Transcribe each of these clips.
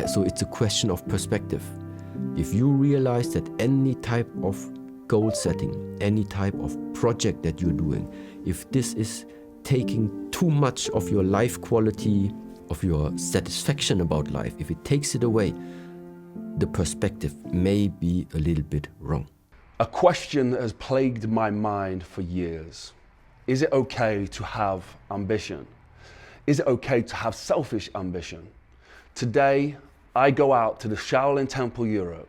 So it's a question of perspective. If you realize that any type of goal setting, any type of project that you're doing, if this is taking too much of your life quality, of your satisfaction about life, if it takes it away, the perspective may be a little bit wrong. A question that has plagued my mind for years. Is it okay to have ambition? Is it okay to have selfish ambition? Today, I go out to the Shaolin Temple Europe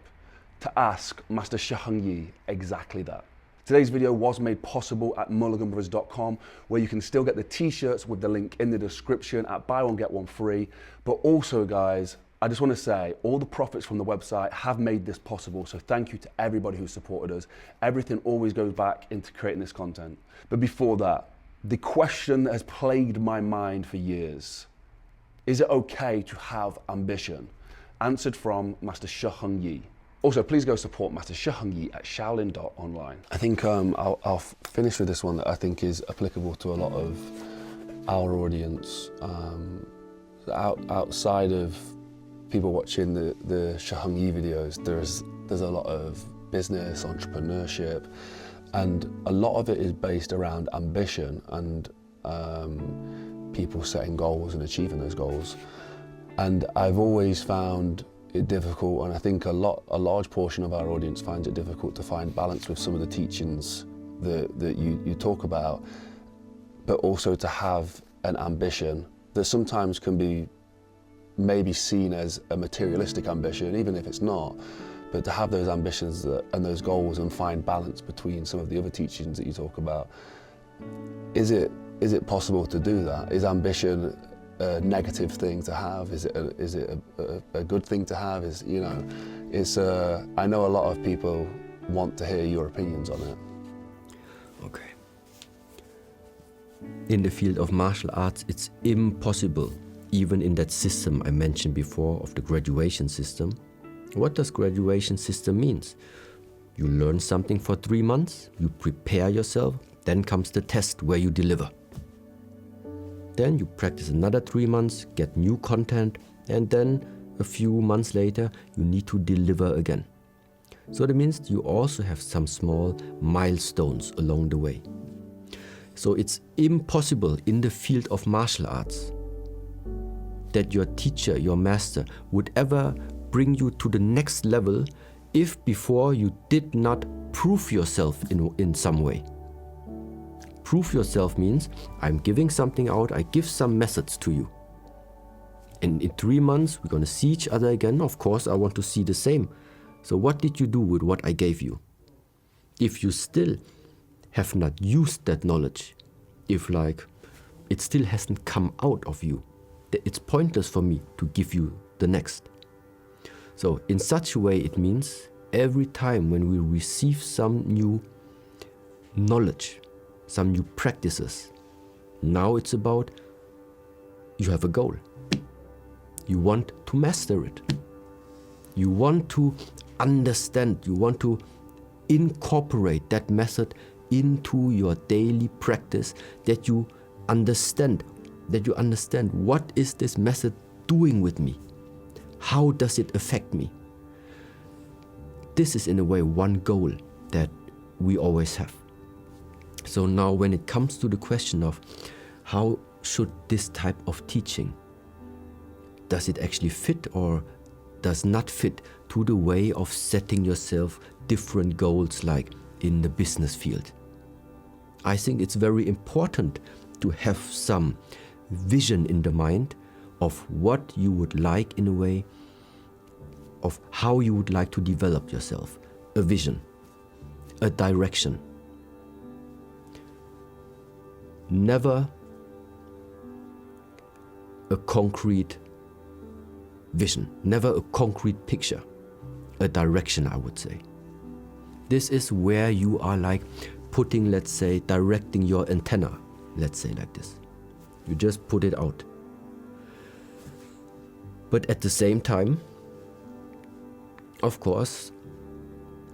to ask Master Shi Heng Yi exactly that. Today's video was made possible at mulliganbrothers.com, where you can still get the t-shirts with the link in the description at buy one get one free. But also, guys, I just want to say all the profits from the website have made this possible, so thank you to everybody who supported us. Everything always goes back into creating this content. But before that, the question that has plagued my mind for years: is it okay to have ambition? Answered from Master Shi Heng Yi. Also, please go support Master Shi Heng Yi at shaolin.online. I think I'll finish with this one that I think is applicable to a lot of our audience. Outside of people watching the Shi Heng Yi videos, there's a lot of business, entrepreneurship, and a lot of it is based around ambition and people setting goals and achieving those goals. And I've always found it difficult, and I think a large portion of our audience finds it difficult to find balance with some of the teachings that you talk about, but also to have an ambition that sometimes can be maybe seen as a materialistic ambition, even if it's not, but to have those ambitions and those goals and find balance between some of the other teachings that you talk about. Is it possible to do that? Is ambition a negative thing to have? Is it a good thing to have? I know a lot of people want to hear your opinions on it. Okay. In the field of martial arts, it's impossible, even in that system I mentioned before of the graduation system. What does graduation system means? You learn something for 3 months, you prepare yourself, then comes the test where you deliver. Then you practice another 3 months, get new content, and then a few months later, you need to deliver again. So that means you also have some small milestones along the way. So it's impossible in the field of martial arts that your teacher, your master, would ever bring you to the next level if before you did not prove yourself in some way. Prove yourself means I'm giving something out, I give some methods to you. And in 3 months, we're going to see each other again. Of course, I want to see the same. So what did you do with what I gave you? If you still have not used that knowledge, if it still hasn't come out of you, it's pointless for me to give you the next. So in such a way, it means every time when we receive some new knowledge, some new practices, now it's about you have a goal. You want to master it. You want to understand, you want to incorporate that method into your daily practice, that you understand what is this method doing with me? How does it affect me? This is in a way one goal that we always have. So now when it comes to the question of how should this type of teaching, does it actually fit or does not fit to the way of setting yourself different goals like in the business field? I think it's very important to have some vision in the mind of what you would like in a way of how you would like to develop yourself. A vision, a direction. Never a concrete vision, never a concrete picture, a direction, I would say. This is where you are putting, let's say, directing your antenna, let's say like this. You just put it out. But at the same time, of course,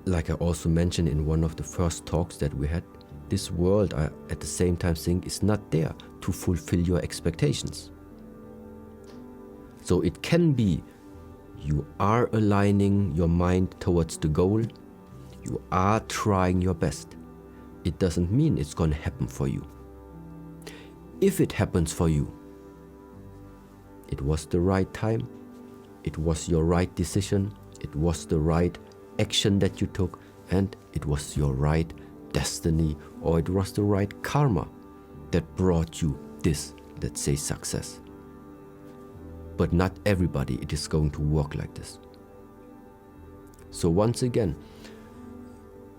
like I also mentioned in one of the first talks that we had, this world, I at the same time think, is not there to fulfill your expectations. So it can be You are aligning your mind towards the goal. You are trying your best. It doesn't mean it's going to happen for you. If it happens for you, it was the right time, it was your right decision, it was the right action that you took, and it was your right destiny, or it was the right karma that brought you this, let's say, success. But not everybody, it is going to work like this. So once again,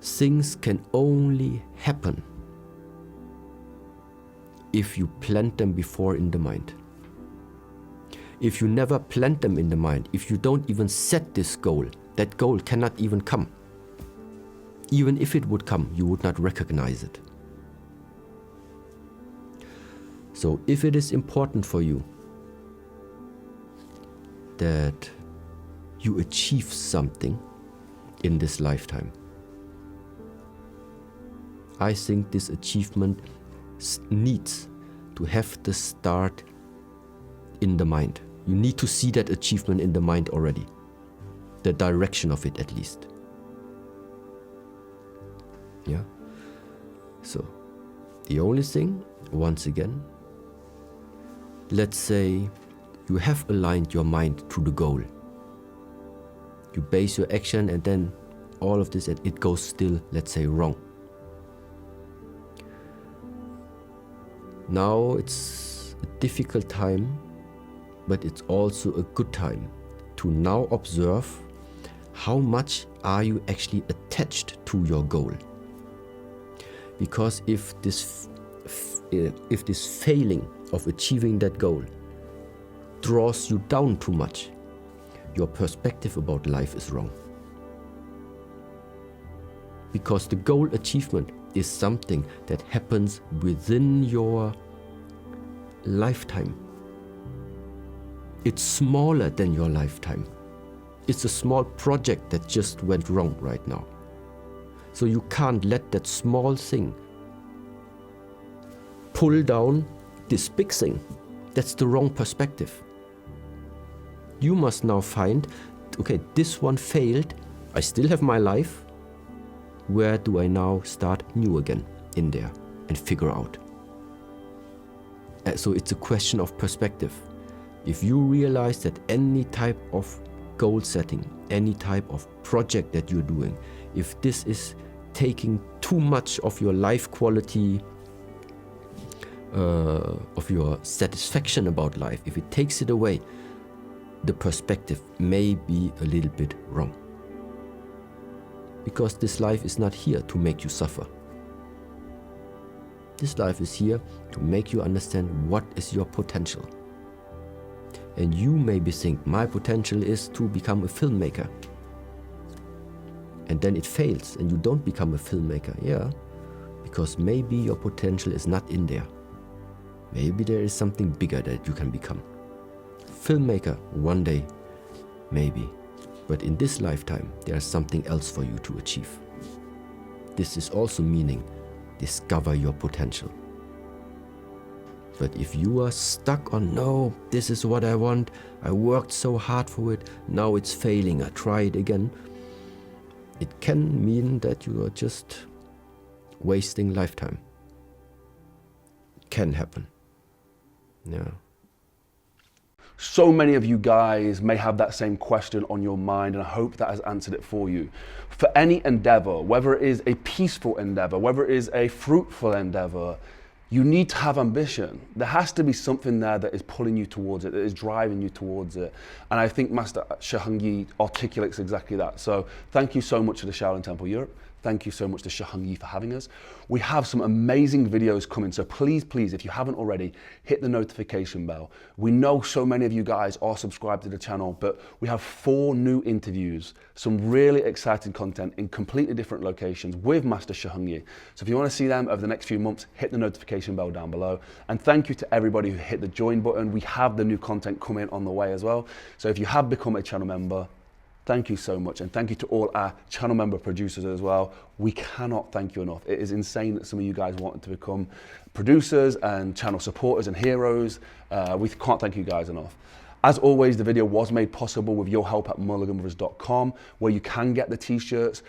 things can only happen if you plant them before in the mind. If you never plant them in the mind, if you don't even set this goal, that goal cannot even come. Even if it would come, you would not recognize it. So if it is important for you that you achieve something in this lifetime, I think this achievement needs to have the start in the mind. You need to see that achievement in the mind already, the direction of it at least. Yeah. So the only thing, once again, let's say you have aligned your mind to the goal. You base your action and then all of this, and it goes still, let's say, wrong. Now it's a difficult time, but it's also a good time to now observe how much are you actually attached to your goal. Because if this failing of achieving that goal draws you down too much, your perspective about life is wrong. Because the goal achievement is something that happens within your lifetime. It's smaller than your lifetime. It's a small project that just went wrong right now. So you can't let that small thing pull down this big thing. That's the wrong perspective. You must now find, okay, this one failed. I still have my life. Where do I now start new again in there and figure out? So it's a question of perspective. If you realize that any type of goal setting, any type of project that you're doing, if this is taking too much of your life quality, of your satisfaction about life, if it takes it away, the perspective may be a little bit wrong. Because this life is not here to make you suffer. This life is here to make you understand what is your potential. And you maybe think, my potential is to become a filmmaker. And then it fails and you don't become a filmmaker. Yeah, because maybe your potential is not in there. Maybe there is something bigger that you can become. Filmmaker, one day, maybe. But in this lifetime, there is something else for you to achieve. This is also meaning, discover your potential. But if you are stuck on, no, this is what I want, I worked so hard for it, now it's failing, I try it again, it can mean that you are just wasting lifetime. It can happen. Yeah. So many of you guys may have that same question on your mind, and I hope that has answered it for you. For any endeavor, whether it is a peaceful endeavor, whether it is a fruitful endeavor, you need to have ambition. There has to be something there that is pulling you towards it, that is driving you towards it. And I think Master Shi Heng Yi articulates exactly that. So thank you so much to the Shaolin Temple Europe. Thank you so much to Shi Heng Yi for having us. We have some amazing videos coming, so please, if you haven't already, hit the notification bell. We know so many of you guys are subscribed to the channel, but we have 4 new interviews, some really exciting content in completely different locations with Master Shi Heng Yi. So if you want to see them over the next few months, hit the notification bell down below. And thank you to everybody who hit the join button. We have the new content coming on the way as well. So if you have become a channel member, thank you so much, and thank you to all our channel member producers as well. We cannot thank you enough. It is insane that some of you guys wanted to become producers and channel supporters and heroes. We can't thank you guys enough. As always, the video was made possible with your help at mulliganbrothers.com, where you can get the t-shirts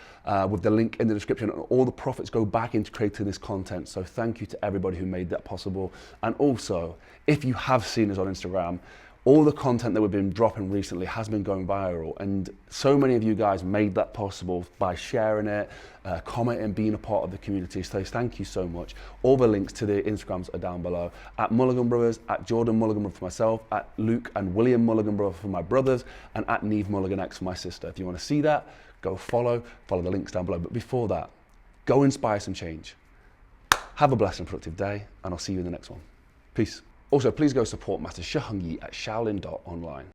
with the link in the description, and all the profits go back into creating this content. So thank you to everybody who made that possible. And also, if you have seen us on Instagram, all the content that we've been dropping recently has been going viral, and so many of you guys made that possible by sharing it, commenting, being a part of the community. So thank you so much. All the links to the Instagrams are down below. At Mulligan Brothers, at Jordan Mulligan Brother for myself, at Luke and William Mulligan Brother for my brothers, and at Niamh Mulligan X for my sister. If you want to see that, go follow the links down below. But before that, go inspire some change. Have a blessed and productive day, and I'll see you in the next one. Peace. Also, please go support Master Shi Heng Yi at shaolin.online.